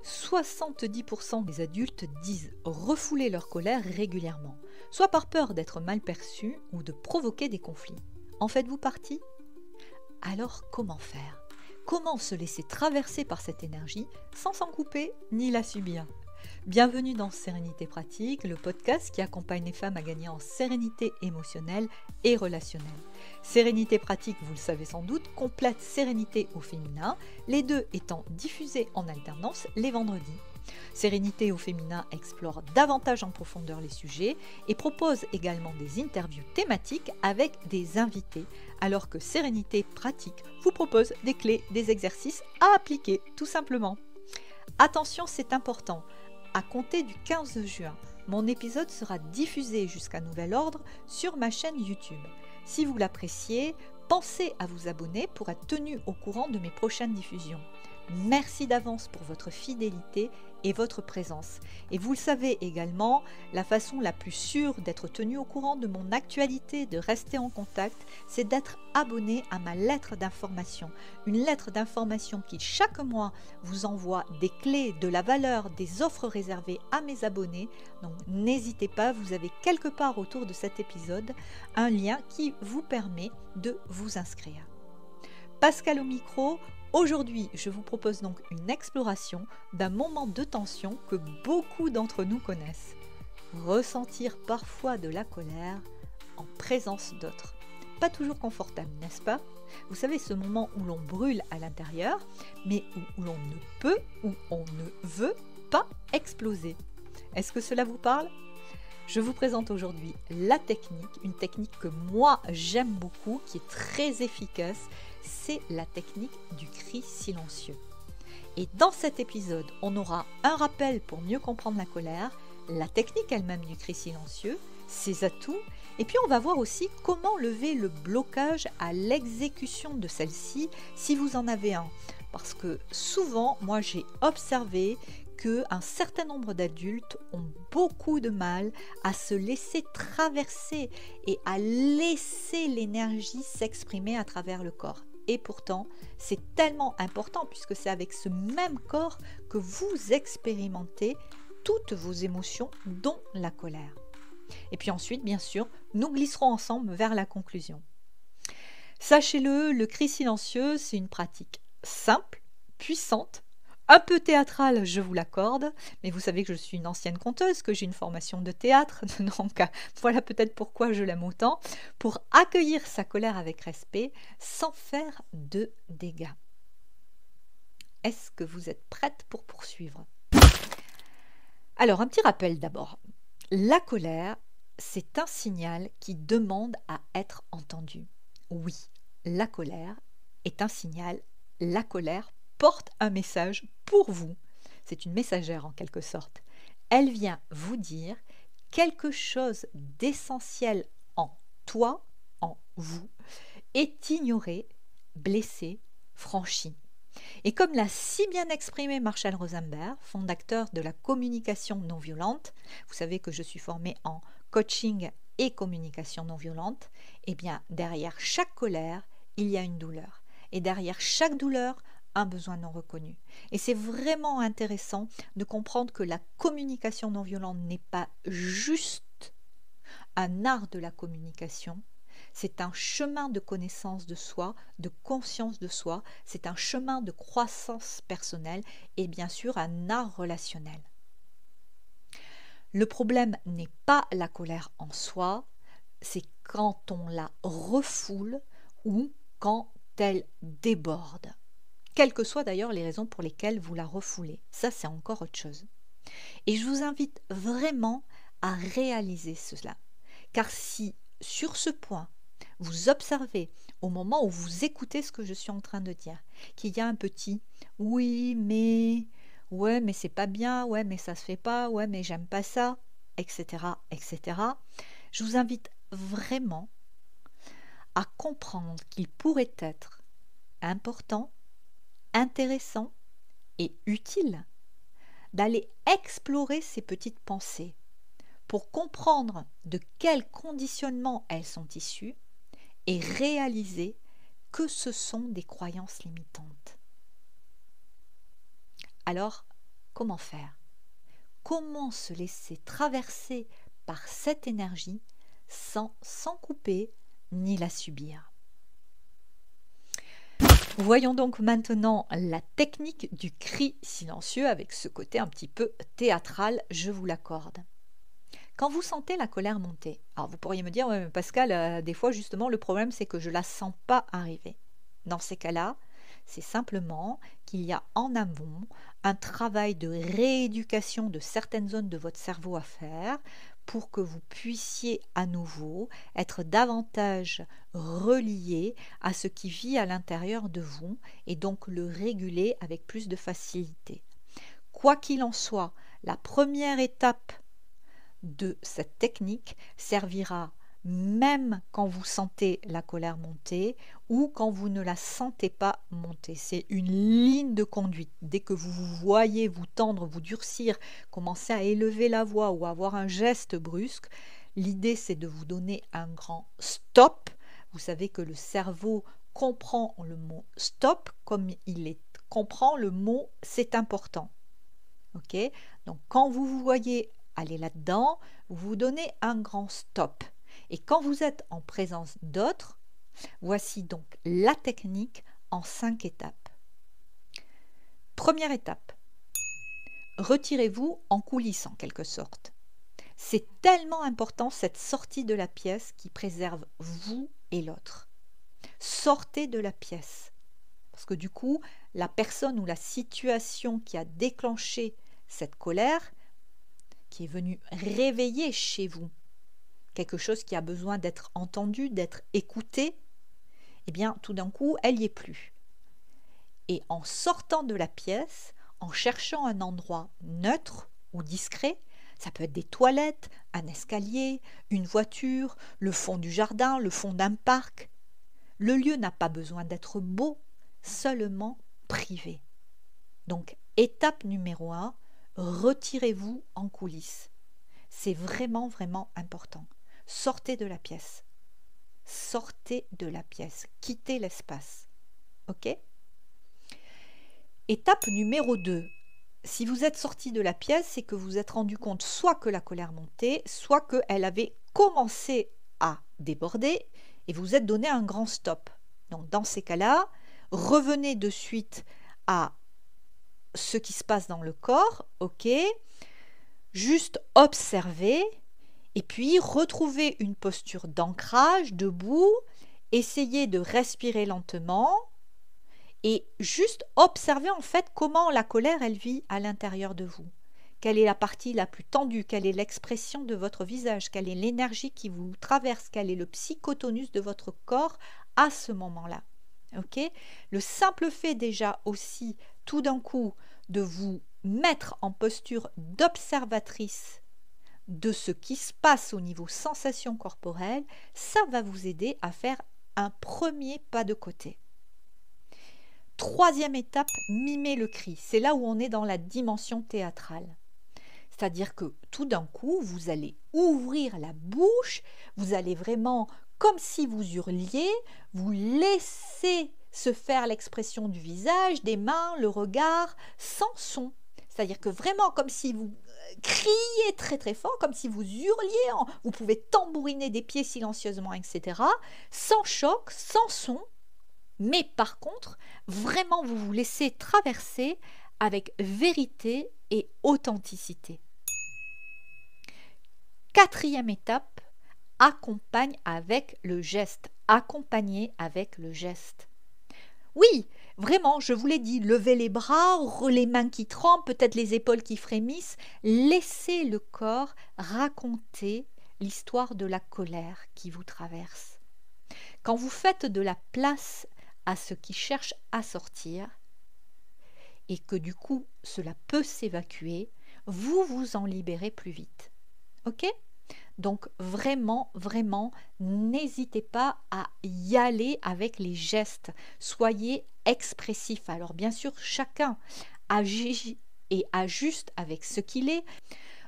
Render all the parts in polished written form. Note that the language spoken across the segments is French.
70% des adultes disent refouler leur colère régulièrement, soit par peur d'être mal perçus ou de provoquer des conflits. En faites-vous partie ? Alors comment faire ? Comment se laisser traverser par cette énergie sans s'en couper ni la subir ? Bienvenue dans Sérénité Pratique, le podcast qui accompagne les femmes à gagner en sérénité émotionnelle et relationnelle. Sérénité Pratique, vous le savez sans doute, complète Sérénité au féminin, les deux étant diffusés en alternance les vendredis. Sérénité au féminin explore davantage en profondeur les sujets et propose également des interviews thématiques avec des invités, alors que Sérénité Pratique vous propose des clés, des exercices à appliquer tout simplement. Attention, c'est important. À compter du 15 juin, mon épisode sera diffusé jusqu'à nouvel ordre sur ma chaîne YouTube. Si vous l'appréciez, pensez à vous abonner pour être tenu au courant de mes prochaines diffusions. Merci d'avance pour votre fidélité et votre présence. Et vous le savez également, la façon la plus sûre d'être tenu au courant de mon actualité, de rester en contact, c'est d'être abonné à ma lettre d'information. Une lettre d'information qui chaque mois vous envoie des clés, de la valeur, des offres réservées à mes abonnés. Donc n'hésitez pas, vous avez quelque part autour de cet épisode un lien qui vous permet de vous inscrire. Pascal au micro. Aujourd'hui, je vous propose donc une exploration d'un moment de tension que beaucoup d'entre nous connaissent. Ressentir parfois de la colère en présence d'autres. Pas toujours confortable, n'est-ce pas ? Vous savez, ce moment où l'on brûle à l'intérieur, mais où l'on ne peut ou on ne veut pas exploser. Est-ce que cela vous parle ? Je vous présente aujourd'hui la technique, une technique que moi j'aime beaucoup, qui est très efficace, c'est la technique du cri silencieux. Et dans cet épisode, on aura un rappel pour mieux comprendre la colère, la technique elle-même du cri silencieux, ses atouts, et puis on va voir aussi comment lever le blocage à l'exécution de celle-ci si vous en avez un. Parce que souvent, moi j'ai observé qu'un certain nombre d'adultes ont beaucoup de mal à se laisser traverser et à laisser l'énergie s'exprimer à travers le corps. Et pourtant, c'est tellement important puisque c'est avec ce même corps que vous expérimentez toutes vos émotions, dont la colère. Et puis ensuite, bien sûr, nous glisserons ensemble vers la conclusion. Sachez-le, le cri silencieux, c'est une pratique simple, puissante, un peu théâtrale, je vous l'accorde, mais vous savez que je suis une ancienne conteuse, que j'ai une formation de théâtre, donc voilà peut-être pourquoi je l'aime autant, pour accueillir sa colère avec respect sans faire de dégâts. Est-ce que vous êtes prête pour poursuivre ? Alors, un petit rappel d'abord. La colère, c'est un signal qui demande à être entendu. Oui, la colère est un signal, la colère porte un message pour vous. C'est une messagère en quelque sorte. Elle vient vous dire quelque chose d'essentiel en toi, en vous, est ignoré, blessé, franchi. Et comme l'a si bien exprimé Marshall Rosenberg, fondateur de la communication non violente, vous savez que je suis formée en coaching et communication non violente, eh bien derrière chaque colère, il y a une douleur. Et derrière chaque douleur, un besoin non reconnu. Et c'est vraiment intéressant de comprendre que la communication non violente n'est pas juste un art de la communication, c'est un chemin de connaissance de soi, de conscience de soi, c'est un chemin de croissance personnelle et bien sûr un art relationnel. Le problème n'est pas la colère en soi, c'est quand on la refoule ou quand elle déborde. Quelles que soient d'ailleurs les raisons pour lesquelles vous la refoulez. Ça, c'est encore autre chose. Et je vous invite vraiment à réaliser cela. Car si, sur ce point, vous observez, au moment où vous écoutez ce que je suis en train de dire, qu'il y a un petit « oui, mais… ouais, mais c'est pas bien, ouais, mais ça se fait pas, ouais, mais j'aime pas ça », etc., etc., je vous invite vraiment à comprendre qu'il pourrait être important, intéressant et utile d'aller explorer ces petites pensées pour comprendre de quel conditionnement elles sont issues et réaliser que ce sont des croyances limitantes. Alors, comment faire? Comment se laisser traverser par cette énergie sans s'en couper ni la subir? Voyons donc maintenant la technique du cri silencieux avec ce côté un petit peu théâtral, je vous l'accorde. Quand vous sentez la colère monter, alors vous pourriez me dire, ouais, mais Pascal, des fois justement le problème c'est que je ne la sens pas arriver. Dans ces cas-là, c'est simplement qu'il y a en amont un travail de rééducation de certaines zones de votre cerveau à faire pour que vous puissiez à nouveau être davantage relié à ce qui vit à l'intérieur de vous et donc le réguler avec plus de facilité. Quoi qu'il en soit, la première étape de cette technique servira même quand vous sentez la colère monter ou quand vous ne la sentez pas monter. C'est une ligne de conduite. Dès que vous vous voyez vous tendre, vous durcir, commencer à élever la voix ou avoir un geste brusque, l'idée c'est de vous donner un grand stop. Vous savez que le cerveau comprend le mot stop comme comprend le mot c'est important. Ok? Donc quand vous vous voyez aller là-dedans, vous vous donnez un grand stop. Et quand vous êtes en présence d'autres, voici donc la technique en 5 étapes. Première étape, retirez-vous en coulisses en quelque sorte. C'est tellement important cette sortie de la pièce qui préserve vous et l'autre. Sortez de la pièce. Parce que du coup, la personne ou la situation qui a déclenché cette colère, qui est venue réveiller chez vous quelque chose qui a besoin d'être entendu, d'être écouté, eh bien tout d'un coup, elle n'y est plus. Et en sortant de la pièce, en cherchant un endroit neutre ou discret, ça peut être des toilettes, un escalier, une voiture, le fond du jardin, le fond d'un parc. Le lieu n'a pas besoin d'être beau, seulement privé. Donc, étape numéro 1, retirez-vous en coulisses. C'est vraiment, vraiment important. Sortez de la pièce. Sortez de la pièce. Quittez l'espace. Ok? Étape numéro 2. Si vous êtes sorti de la pièce, c'est que vous vous êtes rendu compte soit que la colère montait, soit qu'elle avait commencé à déborder et vous vous êtes donné un grand stop. Donc dans ces cas-là, revenez de suite à ce qui se passe dans le corps, ok? Juste observez. Et puis, retrouvez une posture d'ancrage, debout, essayez de respirer lentement et juste observez en fait comment la colère, elle vit à l'intérieur de vous. Quelle est la partie la plus tendue, quelle est l'expression de votre visage, quelle est l'énergie qui vous traverse, quel est le psychotonus de votre corps à ce moment-là. Ok? Le simple fait déjà aussi, tout d'un coup, de vous mettre en posture d'observatrice de ce qui se passe au niveau sensation corporelle, ça va vous aider à faire un premier pas de côté. Troisième étape, mimer le cri. C'est là où on est dans la dimension théâtrale. C'est-à-dire que tout d'un coup, vous allez ouvrir la bouche, vous allez vraiment, comme si vous hurliez, vous laissez se faire l'expression du visage, des mains, le regard, sans son. C'est-à-dire que vraiment comme si vous criez très très fort, comme si vous hurliez, vous pouvez tambouriner des pieds silencieusement, etc. Sans choc, sans son, mais par contre, vraiment vous vous laissez traverser avec vérité et authenticité. Quatrième étape, accompagne avec le geste. Accompagner avec le geste. Oui, vraiment, je vous l'ai dit, levez les bras, les mains qui tremblent, peut-être les épaules qui frémissent. Laissez le corps raconter l'histoire de la colère qui vous traverse. Quand vous faites de la place à ce qui cherche à sortir, et que du coup cela peut s'évacuer, vous vous en libérez plus vite. Ok ? Donc vraiment, vraiment, n'hésitez pas à y aller avec les gestes. Soyez expressif. Alors bien sûr, chacun agit et ajuste avec ce qu'il est.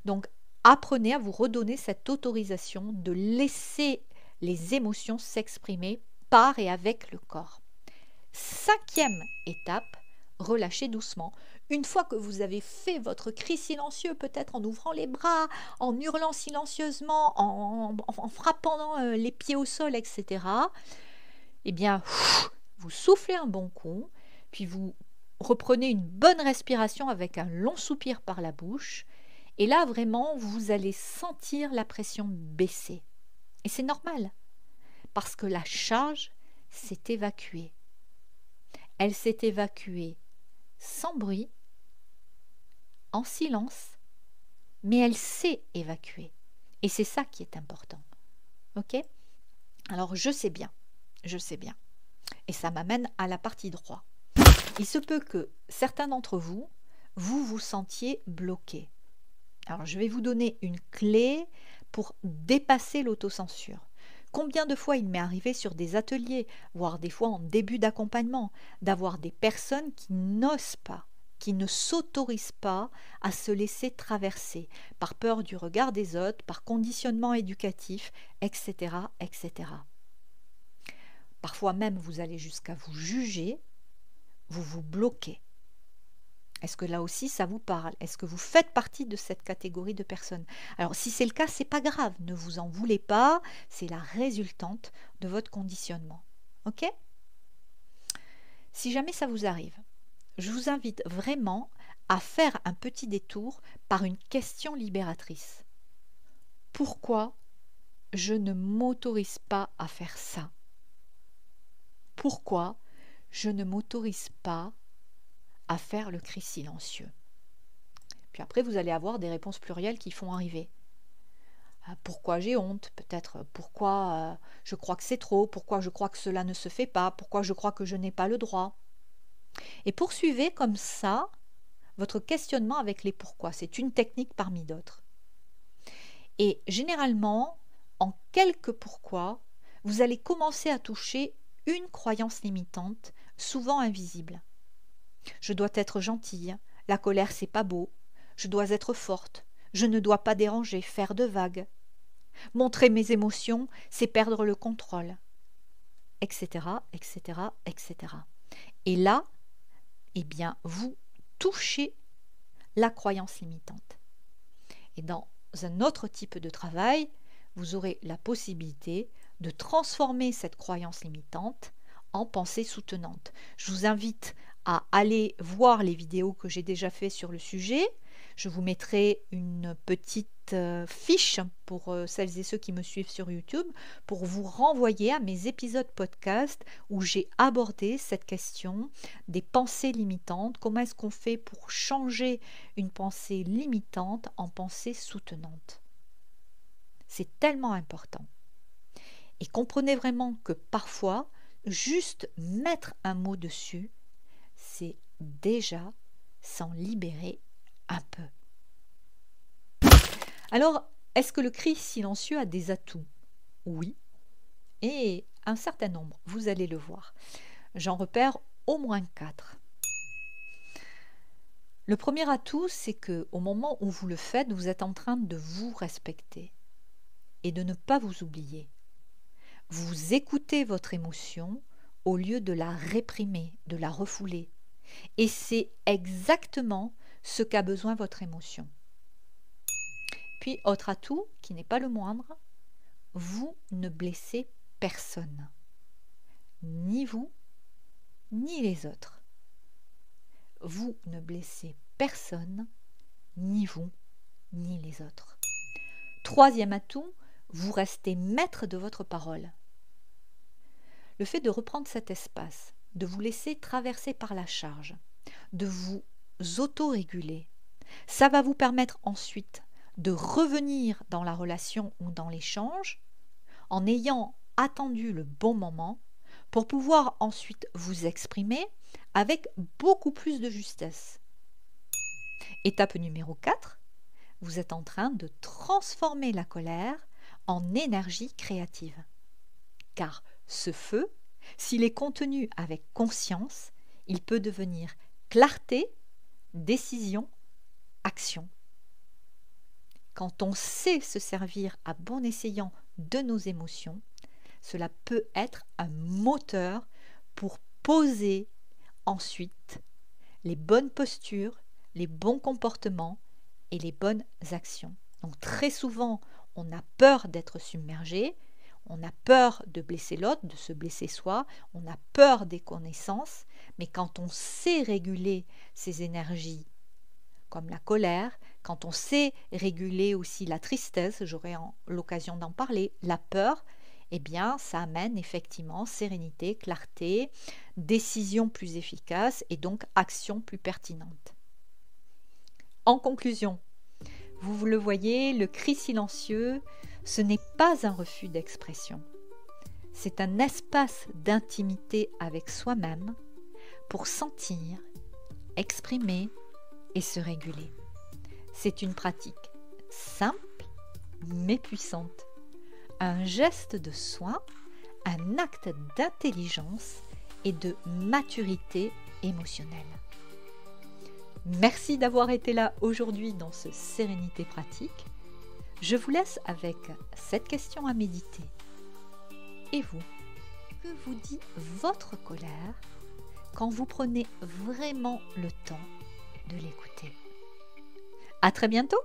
Donc apprenez à vous redonner cette autorisation de laisser les émotions s'exprimer par et avec le corps. Cinquième étape, relâchez doucement. Une fois que vous avez fait votre cri silencieux, peut-être en ouvrant les bras, en hurlant silencieusement, en frappant les pieds au sol, etc., eh bien, vous soufflez un bon coup, puis vous reprenez une bonne respiration avec un long soupir par la bouche. Et là, vraiment, vous allez sentir la pression baisser. Et c'est normal, parce que la charge s'est évacuée. Elle s'est évacuée sans bruit, en silence, mais elle s'est évacuée. Et c'est ça qui est important. Ok ? Alors, je sais bien. Et ça m'amène à la partie droit. Il se peut que certains d'entre vous, vous sentiez bloqué. Alors, je vais vous donner une clé pour dépasser l'autocensure. Combien de fois il m'est arrivé sur des ateliers, voire des fois en début d'accompagnement, d'avoir des personnes qui n'osent pas, qui ne s'autorisent pas à se laisser traverser, par peur du regard des autres, par conditionnement éducatif, etc., etc. Parfois même, vous allez jusqu'à vous juger, vous vous bloquez. Est-ce que là aussi, ça vous parle? Est-ce que vous faites partie de cette catégorie de personnes? Alors, si c'est le cas, c'est pas grave, ne vous en voulez pas, c'est la résultante de votre conditionnement. Ok? Si jamais ça vous arrive, je vous invite vraiment à faire un petit détour par une question libératrice. Pourquoi je ne m'autorise pas à faire ça? Pourquoi je ne m'autorise pas à faire le cri silencieux? Puis après, vous allez avoir des réponses plurielles qui font arriver. Pourquoi j'ai honte? Peut-être pourquoi je crois que c'est trop? Pourquoi je crois que cela ne se fait pas? Pourquoi je crois que je n'ai pas le droit? Et poursuivez comme ça votre questionnement avec les pourquoi. C'est une technique parmi d'autres. Et généralement, en quelques pourquoi, vous allez commencer à toucher une croyance limitante, souvent invisible. Je dois être gentille, la colère c'est pas beau, je dois être forte, je ne dois pas déranger, faire de vagues. Montrer mes émotions, c'est perdre le contrôle, etc., etc., etc. Et là, eh bien, vous touchez la croyance limitante. Et dans un autre type de travail, vous aurez la possibilité de transformer cette croyance limitante en pensée soutenante. Je vous invite à aller voir les vidéos que j'ai déjà faites sur le sujet. Je vous mettrai une petite fiche pour celles et ceux qui me suivent sur YouTube pour vous renvoyer à mes épisodes podcast où j'ai abordé cette question des pensées limitantes. Comment est-ce qu'on fait pour changer une pensée limitante en pensée soutenante? C'est tellement important. Et comprenez vraiment que parfois, juste mettre un mot dessus, c'est déjà s'en libérer un peu. Alors, est-ce que le cri silencieux a des atouts? Oui, et un certain nombre, vous allez le voir. J'en repère au moins 4. Le premier atout, c'est que au moment où vous le faites, vous êtes en train de vous respecter et de ne pas vous oublier. Vous écoutez votre émotion au lieu de la réprimer, de la refouler. Et c'est exactement ce qu'a besoin votre émotion. Puis, autre atout, qui n'est pas le moindre, vous ne blessez personne. Ni vous, ni les autres. Vous ne blessez personne, ni vous, ni les autres. Troisième atout, vous restez maître de votre parole. Le fait de reprendre cet espace, de vous laisser traverser par la charge, de vous auto-réguler, ça va vous permettre ensuite de revenir dans la relation ou dans l'échange en ayant attendu le bon moment pour pouvoir ensuite vous exprimer avec beaucoup plus de justesse. Étape numéro 4, vous êtes en train de transformer la colère en énergie créative. Car ce feu, s'il est contenu avec conscience, il peut devenir clarté, décision, action. Quand on sait se servir à bon escient de nos émotions, cela peut être un moteur pour poser ensuite les bonnes postures, les bons comportements et les bonnes actions. Donc très souvent, on a peur d'être submergé, on a peur de blesser l'autre, de se blesser soi, on a peur des connaissances, mais quand on sait réguler ces énergies, comme la colère, quand on sait réguler aussi la tristesse, j'aurai l'occasion d'en parler, la peur, eh bien ça amène effectivement sérénité, clarté, décision plus efficace et donc action plus pertinente. En conclusion, vous le voyez, le cri silencieux, ce n'est pas un refus d'expression. C'est un espace d'intimité avec soi-même pour sentir, exprimer et se réguler. C'est une pratique simple mais puissante. Un geste de soin, un acte d'intelligence et de maturité émotionnelle. Merci d'avoir été là aujourd'hui dans ce Sérénité pratique. Je vous laisse avec cette question à méditer. Et vous, que vous dit votre colère quand vous prenez vraiment le temps de l'écouter? À très bientôt!